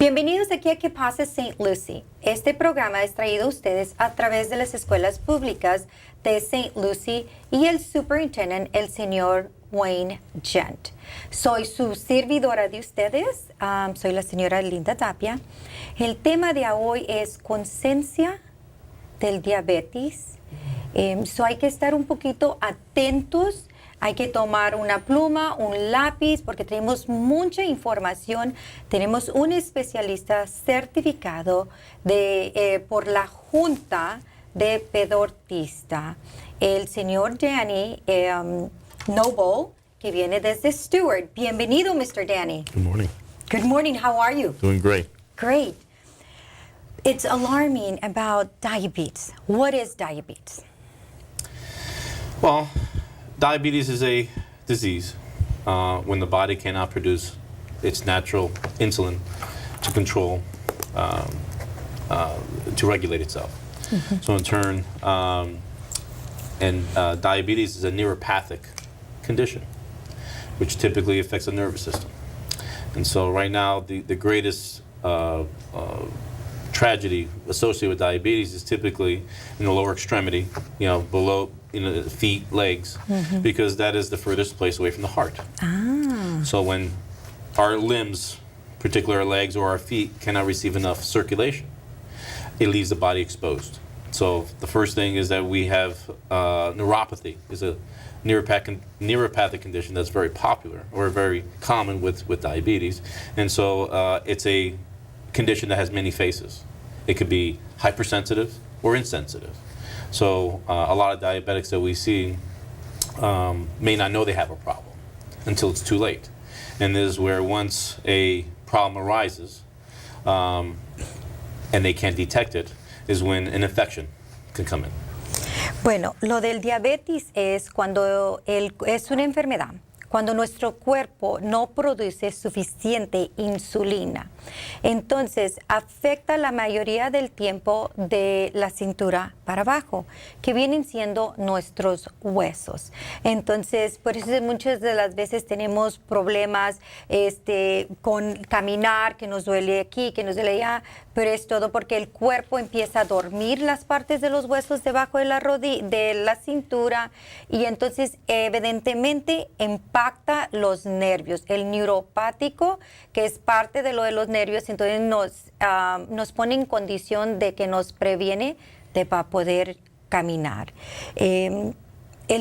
Bienvenidos aquí a Que Pasa St. Lucie. Este programa es traído a ustedes a través de las escuelas públicas de St. Lucie y el superintendente, el señor Wayne Gent. Soy su servidora de ustedes, soy la señora Linda Tapia. El tema de hoy es conciencia del diabetes. Hay que estar un poquito atentos. Hay que tomar una pluma, un lápiz, porque tenemos mucha información. Tenemos un especialista certificado por la Junta de Pedortista, el señor Danny Nobile, que viene desde Stewart. Bienvenido, Mr. Danny. Good morning. Good morning. How are you? Doing great. Great. It's alarming about diabetes. What is diabetes? Well, diabetes is a disease when the body cannot produce its natural insulin to control, to regulate itself. Mm-hmm. So in turn, diabetes is a neuropathic condition, which typically affects the nervous system. And so right now, the greatest tragedy associated with diabetes is typically in the lower extremity, below the feet, legs, mm-hmm. because that is the furthest place away from the heart. Ah. So when our limbs, particularly our legs or our feet, cannot receive enough circulation, it leaves the body exposed. So the first thing is that we have neuropathy, is a neuropathic condition that's very popular or very common with diabetes. And so it's a condition that has many faces. It could be hypersensitive or insensitive. So a lot of diabetics that we see may not know they have a problem until it's too late. And this is where once a problem arises and they can't detect it, is when an infection can come in. Bueno, lo del diabetes es cuando es una enfermedad, cuando nuestro cuerpo no produce suficiente insulina. Entonces, afecta la mayoría del tiempo de la cintura para abajo, que vienen siendo nuestros huesos. Entonces, por eso muchas de las veces tenemos problemas con caminar, que nos duele aquí, que nos duele allá, pero es todo porque el cuerpo empieza a dormir las partes de los huesos debajo de la cintura, y entonces evidentemente impacta los nervios. El neuropático, que es parte de lo de los nervios, entonces nos pone en condición de que nos previene de poder caminar. El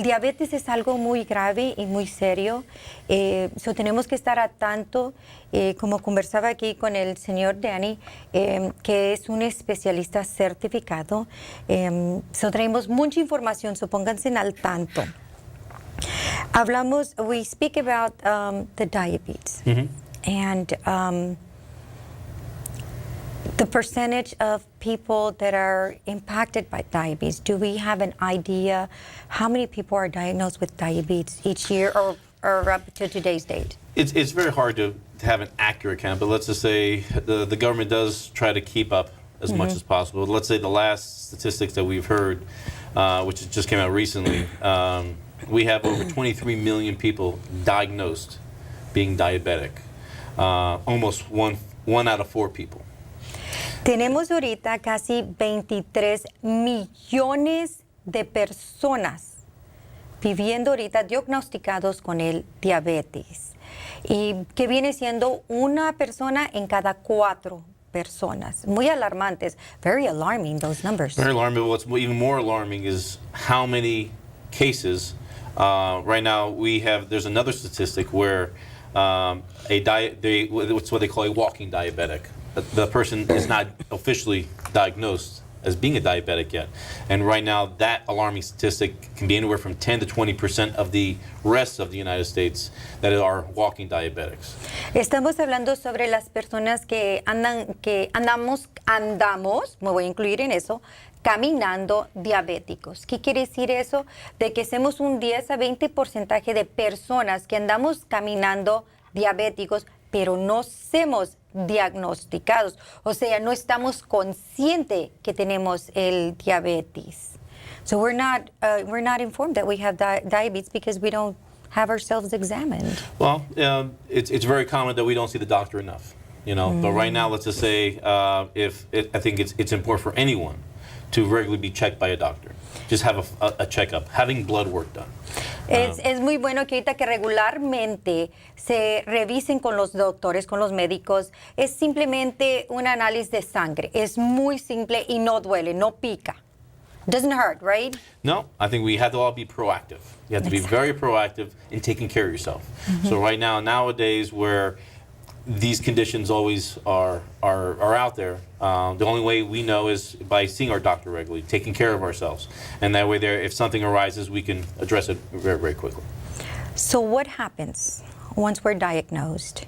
diabetes es algo muy grave y muy serio, tenemos que estar atento, como conversaba aquí con el señor Danny, que es un especialista certificado. Tenemos mucha información, pónganse al tanto. We speak about the diabetes, mm-hmm. and the percentage of people that are impacted by diabetes. Do we have an idea how many people are diagnosed with diabetes each year or up to today's date? It's very hard to have an accurate count, but let's just say the government does try to keep up as mm-hmm. much as possible. Let's say the last statistics that we've heard, which just came out recently, we have over 23 million people diagnosed being diabetic, almost one out of 4 people. Tenemos ahorita casi 23 millones de personas viviendo ahorita diagnosticados con el diabetes, y que viene siendo una persona en cada 4 personas. Muy alarmantes. Very alarming, those numbers. Very alarming. What's even more alarming is how many cases. Right now, there's another statistic where it's what they call a walking diabetic. The person is not officially diagnosed as being a diabetic yet. And right now, that alarming statistic can be anywhere from 10 to 20% of the rest of the United States that are walking diabetics. Estamos hablando sobre las personas que andamos, me voy a incluir en eso, caminando diabéticos. ¿Qué quiere decir eso? De que hacemos un 10 a 20% de personas que andamos caminando diabéticos, pero no somos diagnosticados. O sea, no estamos conscientes que tenemos el diabetes. So we're not informed that we have diabetes because we don't have ourselves examined. Well, it's very common that we don't see the doctor enough. you know. But right now, let's just say I think it's important for anyone to regularly be checked by a doctor. Just have a checkup, having blood work done. Es muy bueno que ahorita que regularmente se revisen con los doctores, con los médicos. Es simplemente un análisis de sangre. Es muy simple y no duele, no pica. Doesn't hurt, right? No, I think we have to all be proactive. You have to be very proactive in taking care of yourself. So right now, nowadays, where these conditions always are out there, the only way we know is by seeing our doctor regularly, taking care of ourselves. And that way, if something arises, we can address it very, very quickly. So what happens once we're diagnosed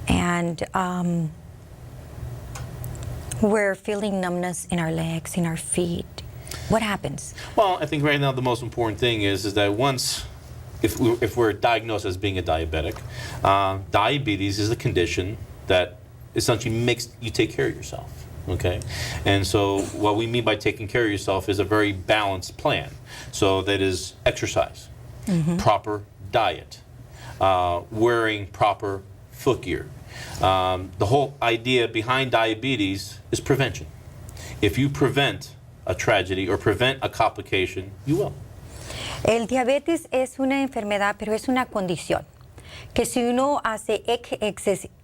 and we're feeling numbness in our legs, in our feet? What happens? Well, I think right now the most important thing is that once, if we're diagnosed as being a diabetic, diabetes is a condition that essentially makes you take care of yourself, okay? And so what we mean by taking care of yourself is a very balanced plan. So that is exercise, proper diet, wearing proper foot gear. The whole idea behind diabetes is prevention. If you prevent a tragedy or prevent a complication, you will. El diabetes es una enfermedad, pero es una condición. Que si uno hace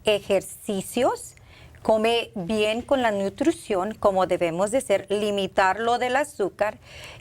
ejercicios, come bien con la nutrición, como debemos de ser, limitar lo del azúcar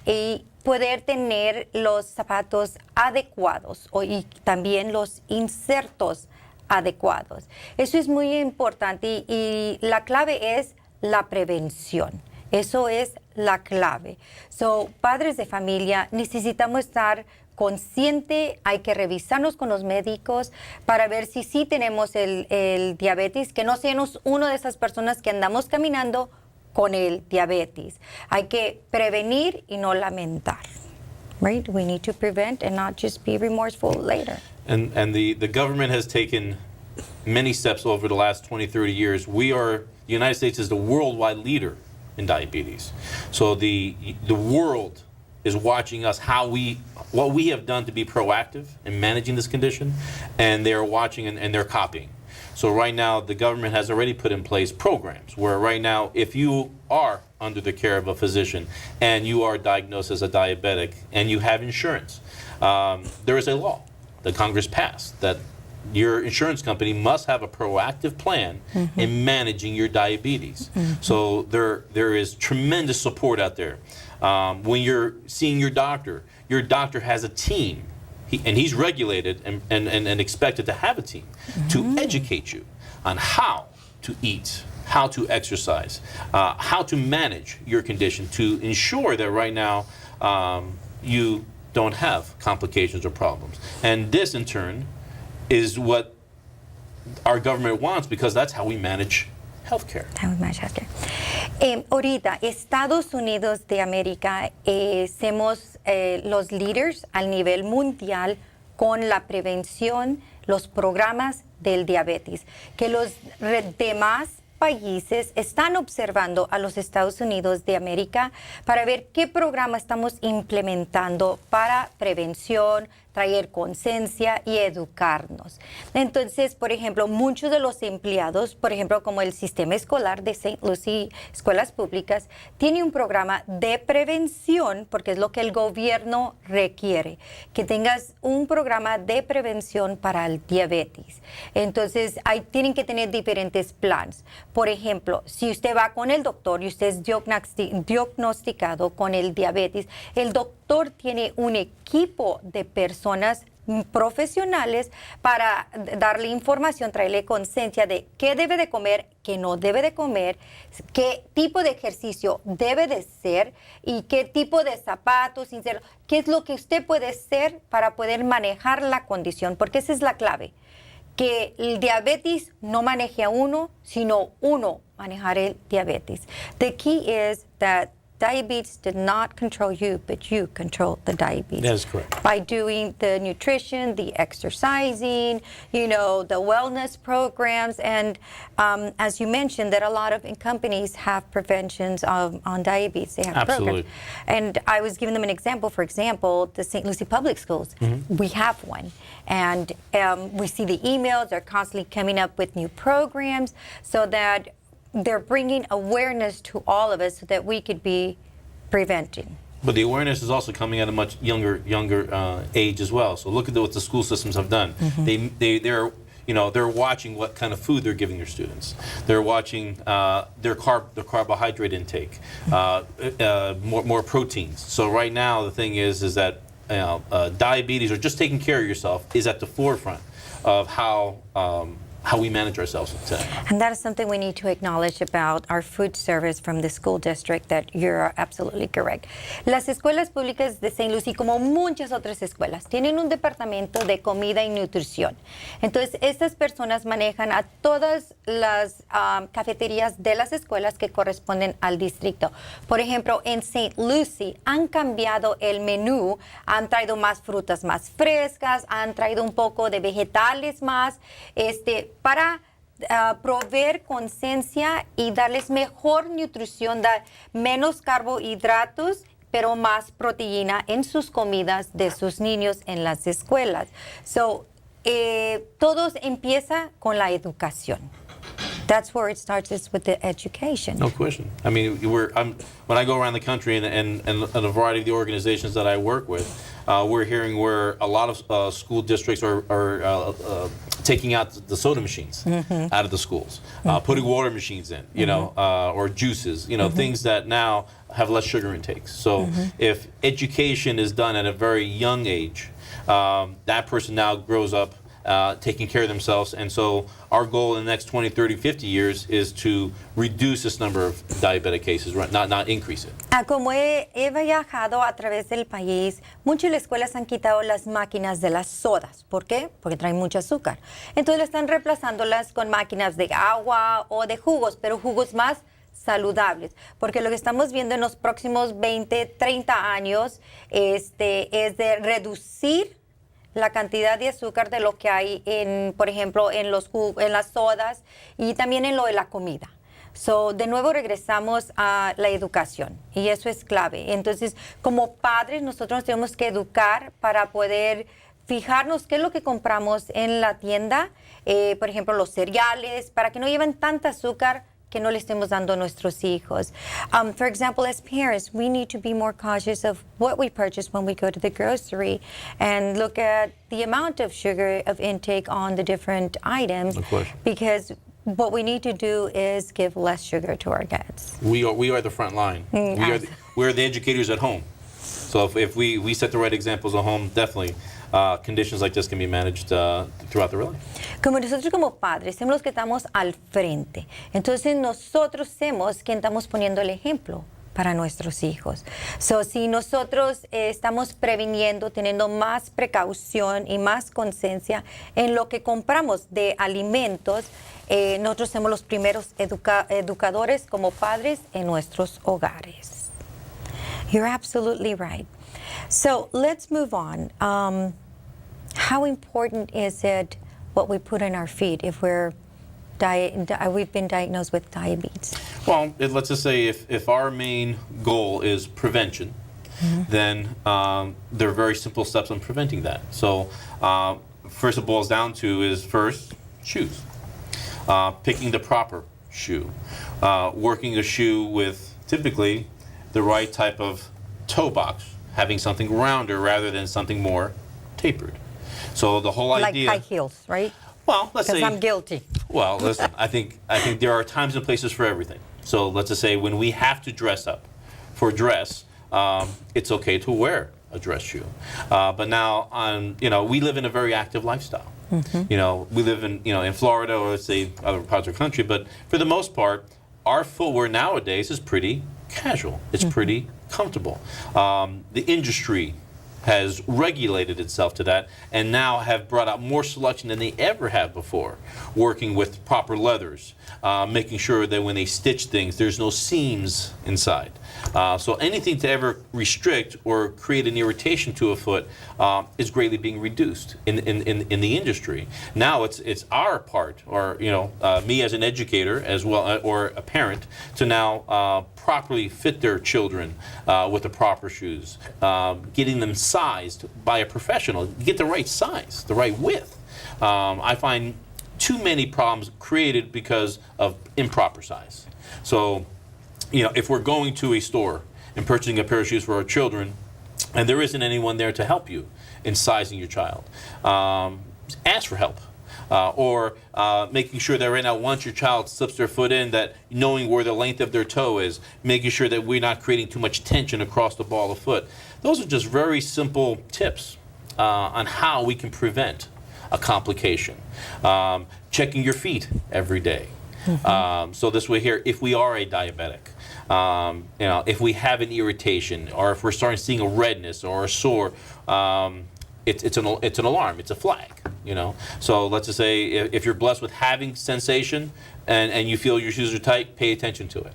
y poder tener los zapatos adecuados y también los insertos adecuados. Eso es muy importante y la clave es la prevención. Eso es la clave. So, padres de familia, necesitamos estar consciente, hay que revisarnos con los médicos para ver si sí tenemos el diabetes, que no seamos una de esas personas que andamos caminando con el diabetes. Hay que prevenir y no lamentar. Right? We need to prevent and not just be remorseful later. And the government has taken many steps over the last 20, 30 years. The United States is the worldwide leader in diabetes. So the world is watching us, what we have done to be proactive in managing this condition, and they're watching and they're copying. So right now, the government has already put in place programs where right now, if you are under the care of a physician and you are diagnosed as a diabetic and you have insurance, there is a law that Congress passed that your insurance company must have a proactive plan in managing your diabetes. So there is tremendous support out there. When you're seeing your doctor has a team, and he's regulated and expected to have a team to educate you on how to eat, how to exercise, how to manage your condition to ensure that right now you don't have complications or problems. And this, in turn, is what our government wants, because that's how we manage healthcare. Ahorita, Estados Unidos de América somos los líderes al nivel mundial con la prevención, los programas del diabetes, que los demás países están observando a los Estados Unidos de América para ver qué programa estamos implementando para prevención, traer conciencia y educarnos. Entonces, por ejemplo, muchos de los empleados, por ejemplo, como el sistema escolar de St. Lucie, escuelas públicas, tiene un programa de prevención, porque es lo que el gobierno requiere, que tengas un programa de prevención para el diabetes. Entonces, tienen que tener diferentes planes. Por ejemplo, si usted va con el doctor y usted es diagnosticado con el diabetes, el doctor tiene un equipo de personas profesionales para darle información, traerle conciencia de qué debe de comer, qué no debe de comer, qué tipo de ejercicio debe de ser y qué tipo de zapatos, qué es lo que usted puede hacer para poder manejar la condición, porque esa es la clave. Que el diabetes no maneje a uno, sino uno manejar el diabetes. The key is that diabetes did not control you, but you control the diabetes. That is correct. By doing the nutrition, the exercising, the wellness programs, and as you mentioned, that a lot of companies have preventions on diabetes. They have Absolutely. programs. And I was giving them an example. For example, the St. Lucie Public Schools, we have one. And we see the emails. They're constantly coming up with new programs so that they're bringing awareness to all of us so that we could be preventing. But the awareness is also coming at a much younger age as well. So look at what the school systems have done. They're watching what kind of food they're giving their students. They're watching their carbohydrate intake, more proteins. So right now the thing is that diabetes or just taking care of yourself is at the forefront of how we manage ourselves today. And that is something we need to acknowledge about our food service from the school district, that you're absolutely correct. Las escuelas públicas de St. Lucie, como muchas otras escuelas, tienen un departamento de comida y nutrición. Entonces, estas personas manejan a todas las cafeterías de las escuelas que corresponden al distrito. Por ejemplo, en St. Lucie han cambiado el menú, han traído más frutas más frescas, han traído un poco de vegetales más, para proveer conciencia y darles mejor nutrición, dar menos carbohidratos, pero más proteína en sus comidas de sus niños en las escuelas. So, todo empieza con la educación. That's where it starts, is with the education. No question. I mean, when I go around the country and a variety of the organizations that I work with, we're hearing where a lot of school districts are taking out the soda machines out of the schools, putting water machines in, or juices, things that now have less sugar intakes. So if education is done at a very young age, that person now grows up taking care of themselves. And so our goal in the next 20, 30, 50 years is to reduce this number of diabetic cases, not increase it. Como he viajado a través del país, muchas de las escuelas han quitado las máquinas de las sodas. ¿Por qué? Porque traen mucho azúcar. Entonces están reemplazándolas con máquinas de agua o de jugos, pero jugos más saludables, porque lo que estamos viendo en los próximos 20, 30 años es de reducir la cantidad de azúcar de lo que hay por ejemplo, en las sodas y también en lo de la comida. So, de nuevo regresamos a la educación y eso es clave. Entonces, como padres, nosotros nos tenemos que educar para poder fijarnos qué es lo que compramos en la tienda, por ejemplo, los cereales, para que no lleven tanta azúcar que no le estemos dando a nuestros hijos. For example, as parents, we need to be more cautious of what we purchase when we go to the grocery and look at the amount of sugar of intake on the different items. Of course. Because what we need to do is give less sugar to our kids. We are the front line. We are the educators at home. So if we set the right examples at home, definitely conditions like this can be managed throughout the life. Como nosotros como padres somos los que estamos al frente, entonces nosotros somos quien estamos poniendo el ejemplo para nuestros hijos. So, si nosotros estamos previniendo, teniendo más precaución y más conciencia en lo que compramos de alimentos, nosotros somos los primeros educadores como padres en nuestros hogares. You're absolutely right. So let's move on. How important is it what we put in our feet if we've been diagnosed with diabetes? Well, let's just say if our main goal is prevention, then there are very simple steps on preventing that. So first it boils down to is first, shoes. Picking the proper shoe. Working a shoe with typically the right type of toe box, having something rounder rather than something more tapered. So the whole idea... Like high heels, right? Well, let's say... Because I'm guilty. Well, listen, I think there are times and places for everything. So let's just say when we have to dress up for dress, it's okay to wear a dress shoe. But now, we live in a very active lifestyle. We live in Florida or let's say other parts of the country, but for the most part, our footwear nowadays is pretty casual. It's pretty comfortable. The industry has regulated itself to that and now have brought out more selection than they ever have before, working with proper leathers, making sure that when they stitch things, there's no seams inside. So anything to ever restrict or create an irritation to a foot is greatly being reduced in the industry. Now it's our part, or me as an educator as well, or a parent, to now properly fit their children with the proper shoes, getting them sized by a professional, get the right size, the right width. I find too many problems created because of improper size. So, if we're going to a store and purchasing a pair of shoes for our children, and there isn't anyone there to help you in sizing your child, ask for help. Or making sure that right now, once your child slips their foot in, that knowing where the length of their toe is, making sure that we're not creating too much tension across the ball of the foot. Those are just very simple tips on how we can prevent a complication. Checking your feet every day. So this way here, if we are a diabetic, if we have an irritation, or if we're starting seeing a redness or a sore, it's an alarm, it's a flag. So let's just say if you're blessed with having sensation and you feel your shoes are tight, pay attention to it.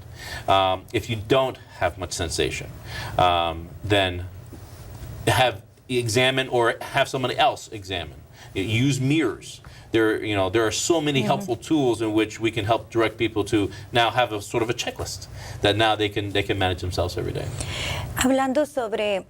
If you don't have much sensation, then examine or have somebody else examine. Use mirrors. There are so many helpful tools in which we can help direct people to now have a sort of a checklist that now they can manage themselves every day. Hablando sobre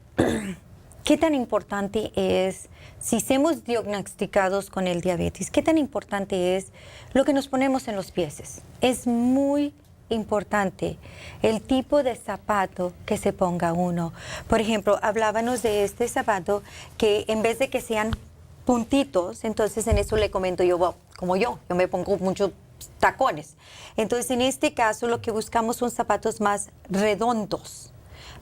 qué tan importante es, si somos diagnosticados con el diabetes, qué tan importante es lo que nos ponemos en los pies. Es muy importante el tipo de zapato que se ponga uno. Por ejemplo, hablábamos de este zapato que en vez de que sean puntitos, entonces en eso le comento yo, como yo me pongo muchos tacones. Entonces en este caso lo que buscamos son zapatos más redondos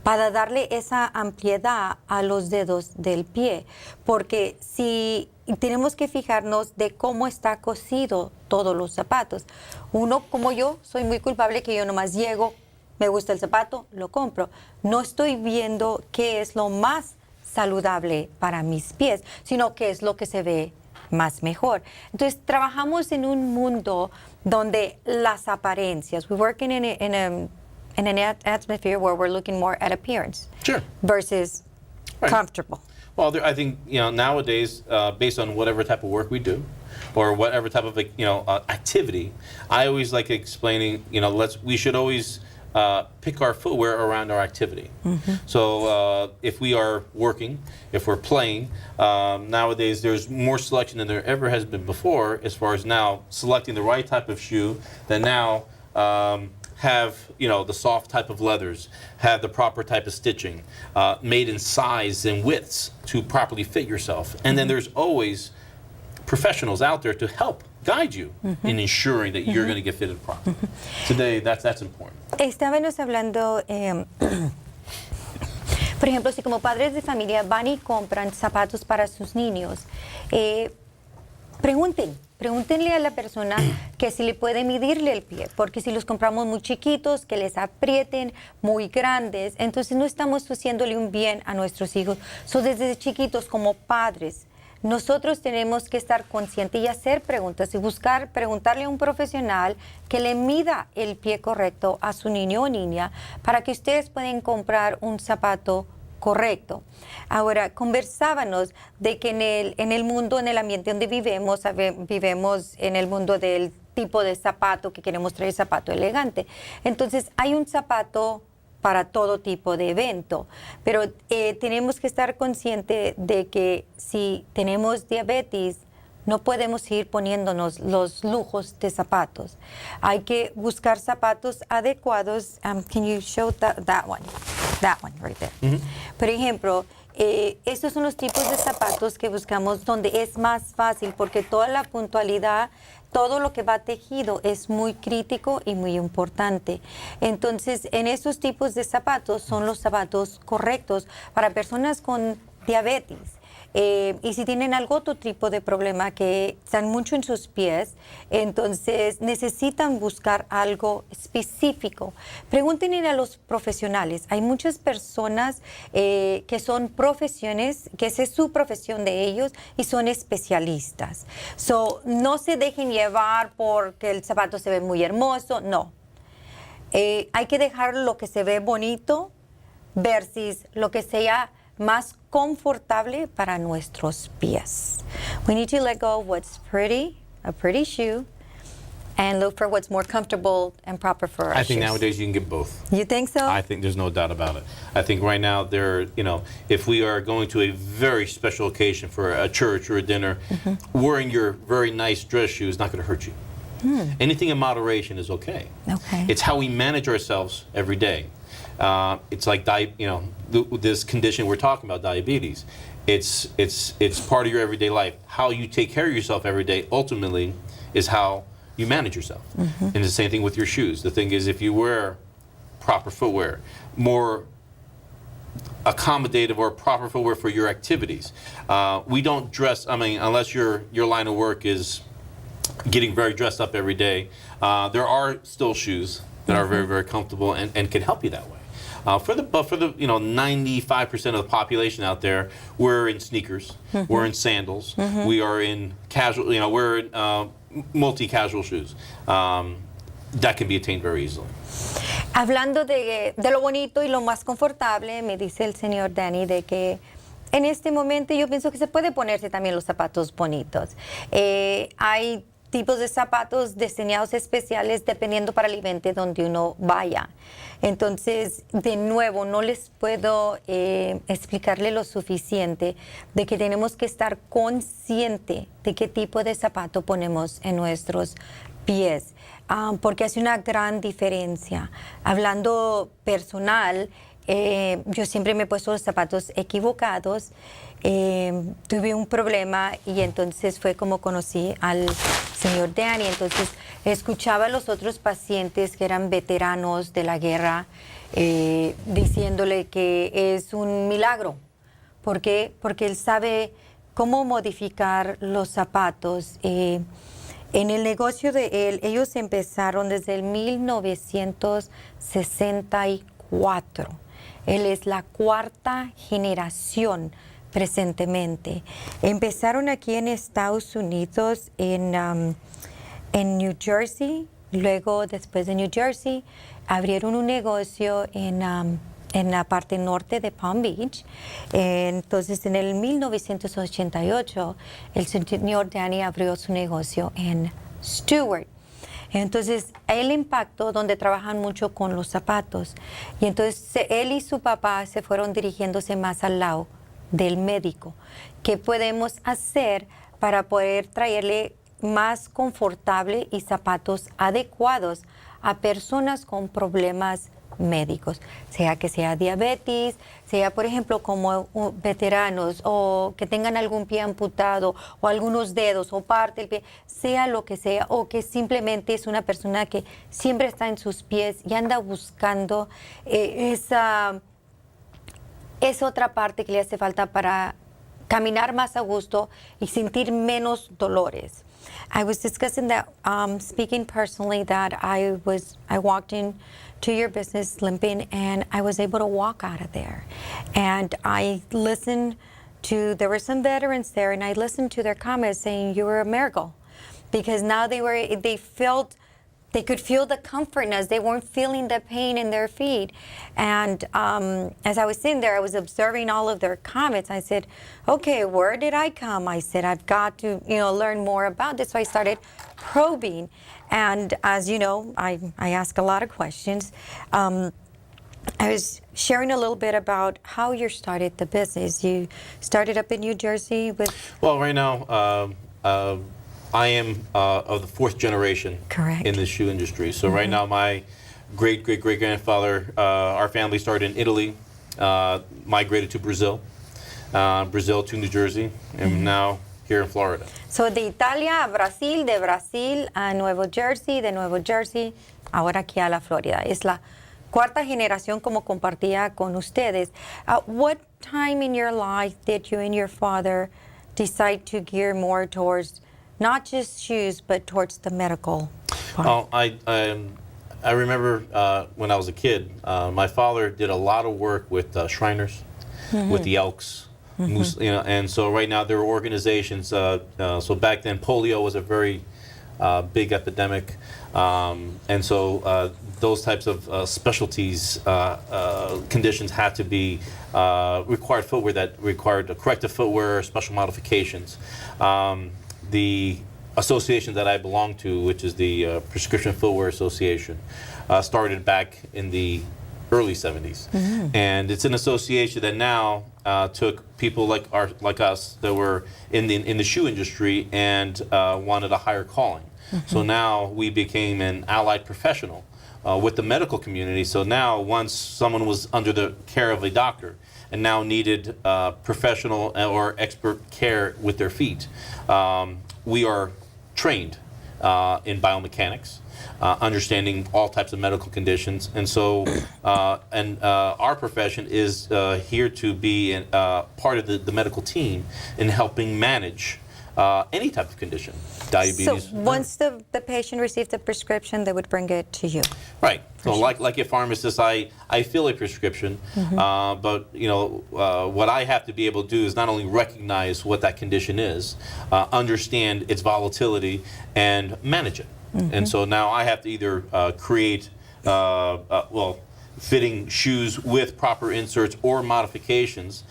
para darle esa ampliedad a los dedos del pie, porque si tenemos que fijarnos de cómo está cosido todos los zapatos. Uno, como yo, soy muy culpable que yo nomás llego, me gusta el zapato, lo compro. No estoy viendo qué es lo más saludable para mis pies, sino que es lo que se ve más mejor. Entonces, trabajamos en un mundo donde las apariencias, we work in an atmosphere where we're looking more at appearance versus comfortable. Well, I think nowadays, based on whatever type of work we do, or whatever type of activity, I always like explaining. We should always pick our footwear around our activity. So if we are working, if we're playing, nowadays there's more selection than there ever has been before as far as now selecting the right type of shoe that now have the soft type of leathers, have the proper type of stitching, made in size and widths to properly fit yourself. And then there's always professionals out there to help guide you in ensuring that you're going to get fitted properly. Today, that's important. Estábamos hablando, por ejemplo, si como padres de familia van y compran zapatos para sus niños, pregúntenle a la persona que si le puede medirle el pie, porque si los compramos muy chiquitos, que les aprieten, muy grandes, entonces no estamos haciéndole un bien a nuestros hijos. Desde chiquitos como padres, nosotros tenemos que estar conscientes y hacer preguntas y preguntarle a un profesional que le mida el pie correcto a su niño o niña para que ustedes puedan comprar un zapato correcto. Ahora, conversábamos de que en el mundo, en el ambiente donde vivimos en el mundo del tipo de zapato que queremos traer, zapato elegante. Entonces, hay un zapato para todo tipo de evento, pero tenemos que estar conscientes de que si tenemos diabetes, no podemos ir poniéndonos los lujos de zapatos. Hay que buscar zapatos adecuados. Can you show that one? That one right there. Por ejemplo, estos son los tipos de zapatos que buscamos donde es más fácil porque toda la puntualidad, todo lo que va tejido es muy crítico y muy importante. Entonces, en esos tipos de zapatos son los zapatos correctos para personas con diabetes. y si tienen algún otro tipo de problema que están mucho en sus pies, entonces necesitan buscar algo específico. Pregúntenle a los profesionales. Hay muchas personas que son profesiones, que esa es su profesión de ellos y son especialistas. So, no se dejen llevar porque el zapato se ve muy hermoso, no. Hay que dejar lo que se ve bonito versus lo que sea más confortable para nuestros pies. We need to let go of what's pretty, a pretty shoe, and look for what's more comfortable and proper for our I think shoes. nowadays you can get both. You think so? I think there's no doubt about it. I think right now if we are going to a very special occasion for a church or a dinner, wearing your very nice dress shoe is not going to hurt you. Anything in moderation is okay. Okay. It's how we manage ourselves every day. It's like this condition we're talking about, diabetes. It's part of your everyday life. How you take care of yourself every day ultimately is how you manage yourself. And it's the same thing with your shoes. The thing is, if you wear proper footwear, more accommodative or proper footwear for your activities. We don't dress, unless your line of work is getting very dressed up every day. There are still shoes that are very, very comfortable and can help you that way. For the 95% of the population out there, we're in sneakers, we're in sandals, we are in casual, we're in multi-casual shoes. That can be attained very easily. Hablando de lo bonito y lo más confortable, me dice el señor Danny de que en este momento yo pienso que se puede ponerse también los zapatos bonitos. Hay tipos de zapatos diseñados especiales dependiendo para el evento donde uno vaya. Entonces, de nuevo, no les puedo explicarle lo suficiente de que tenemos que estar consciente de qué tipo de zapato ponemos en nuestros pies, porque hace una gran diferencia. Hablando personal, yo siempre me he puesto los zapatos equivocados. Tuve un problema y entonces fue como conocí al señor Danny. Entonces escuchaba a los otros pacientes que eran veteranos de la guerra diciéndole que es un milagro. ¿Por qué? Porque él sabe cómo modificar los zapatos. En el negocio de él, ellos empezaron desde el 1964. Él es la cuarta generación presentemente. Empezaron aquí en Estados Unidos en New Jersey. Luego, después de New Jersey, abrieron un negocio en la parte norte de Palm Beach. Entonces, en el 1988, el señor Danny abrió su negocio en Stewart. Entonces, el impacto donde trabajan mucho con los zapatos. Y entonces, él y su papá se fueron dirigiéndose más al lado del médico. ¿Qué podemos hacer para poder traerle más confortable y zapatos adecuados a personas con problemas médicos, sea que sea diabetes, sea por ejemplo como veteranos o que tengan algún pie amputado o algunos dedos o parte del pie, sea lo que sea, o que simplemente es una persona que siempre está en sus pies y anda buscando esa otra parte que le hace falta para caminar más a gusto y sentir menos dolores. I was discussing that, speaking personally, that I walked in to your business limping, and I was able to walk out of there. And I listened there were some veterans there, and I listened to their comments saying you were a miracle, because now they could feel the comfortness. They weren't feeling the pain in their feet. And as I was sitting there, I was observing all of their comments. I said, okay, where did I come? I said, I've got to, learn more about this. So I started probing. And as you know, I ask a lot of questions. I was sharing a little bit about how you started the business. You started up in New Jersey with... Well, right now, I am of the fourth generation Correct. In the shoe industry. So right now, my great-great-great-grandfather, our family started in Italy, migrated to Brazil to New Jersey, and now here in Florida. So de Italia a Brasil, de Brasil a Nuevo Jersey, de Nuevo Jersey, ahora aquí a la Florida. Es la cuarta generación como compartía con ustedes. What time in your life did you and your father decide to gear more towards not just shoes, but towards the medical part? Oh, I remember when I was a kid, my father did a lot of work with Shriners, with the Elks, Moose, and so right now there are organizations. So back then, polio was a very big epidemic, and so those types of specialties conditions had to be required footwear that required corrective footwear, special modifications. The association that I belong to, which is the Prescription Footwear Association, started back in the early 70s. And it's an association that now took people like us that were in the shoe industry and wanted a higher calling. So now we became an allied professional with the medical community. So now once someone was under the care of a doctor and now needed professional or expert care with their feet, we are trained in biomechanics, understanding all types of medical conditions, and so our profession is here to be part of the medical team in helping manage any type of condition, diabetes. So once the patient received the prescription, they would bring it to you. Right. So like a pharmacist, I fill a prescription, but what I have to be able to do is not only recognize what that condition is, understand its volatility, and manage it. And so now I have to either create, fitting shoes with proper inserts or modifications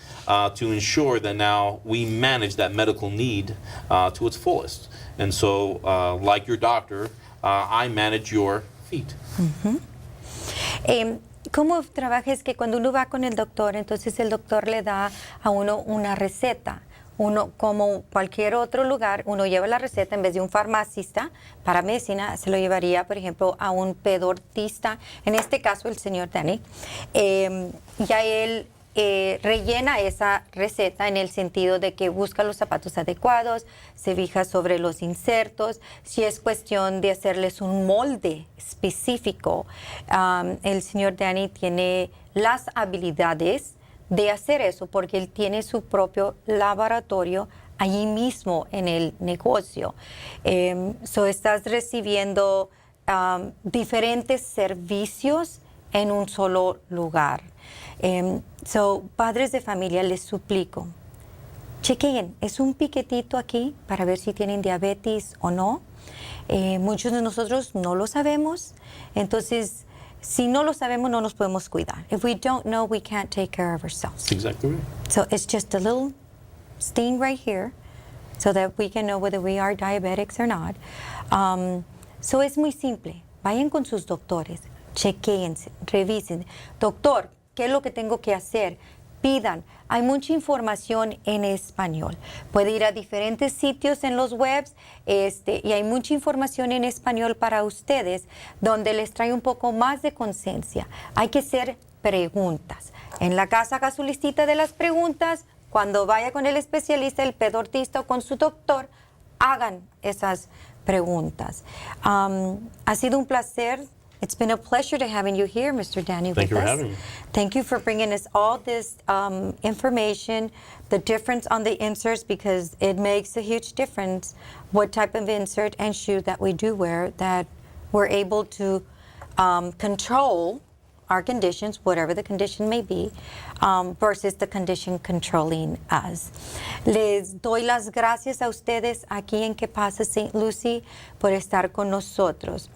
to ensure that now we manage that medical need to its fullest. And so, like your doctor, I manage your feet. ¿Cómo trabaja? Es que cuando uno va con el doctor, entonces el doctor le da a uno una receta. Uno, como cualquier otro lugar, uno lleva la receta en vez de un farmacista para medicina, se lo llevaría, por ejemplo, a un pedortista, en este caso el señor Danny. Ya él rellena esa receta en el sentido de que busca los zapatos adecuados, se fija sobre los insertos, si es cuestión de hacerles un molde específico. El señor Danny tiene las habilidades de hacer eso porque él tiene su propio laboratorio allí mismo en el negocio. So estás recibiendo diferentes servicios en un solo lugar. So, padres de familia, les suplico, chequeen, es un piquetito aquí para ver si tienen diabetes o no. Muchos de nosotros no lo sabemos, entonces si no lo sabemos, no nos podemos cuidar. If we don't know, we can't take care of ourselves. That's exactly right. So it's just a little sting right here so that we can know whether we are diabetics or not. So es muy simple. Vayan con sus doctores, chequéense, revisen. Doctor, ¿qué es lo que tengo que hacer? Pidan. Hay mucha información en español. Puede ir a diferentes sitios en los webs y hay mucha información en español para ustedes donde les trae un poco más de conciencia. Hay que hacer preguntas. En la casa haga su listita de las preguntas. Cuando vaya con el especialista, el pedortista o con su doctor, hagan esas preguntas. Ha sido un placer. It's been a pleasure to having you here, Mr. Danny, with us. Thank you for having me. Thank you for bringing us all this information, the difference on the inserts, because it makes a huge difference what type of insert and shoe that we do wear, that we're able to control our conditions, whatever the condition may be, versus the condition controlling us. Les doy las gracias a ustedes aquí en Que Pasa St. Lucie por estar con nosotros.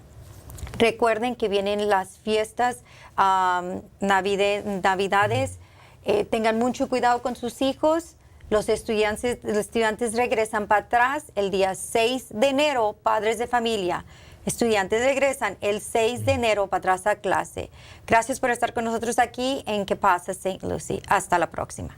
Recuerden que vienen las fiestas, navidades. Tengan mucho cuidado con sus hijos. Los estudiantes regresan para atrás el día 6 de enero, padres de familia. Estudiantes regresan el 6 de enero para atrás a clase. Gracias por estar con nosotros aquí en Que Pasa St. Lucie. Hasta la próxima.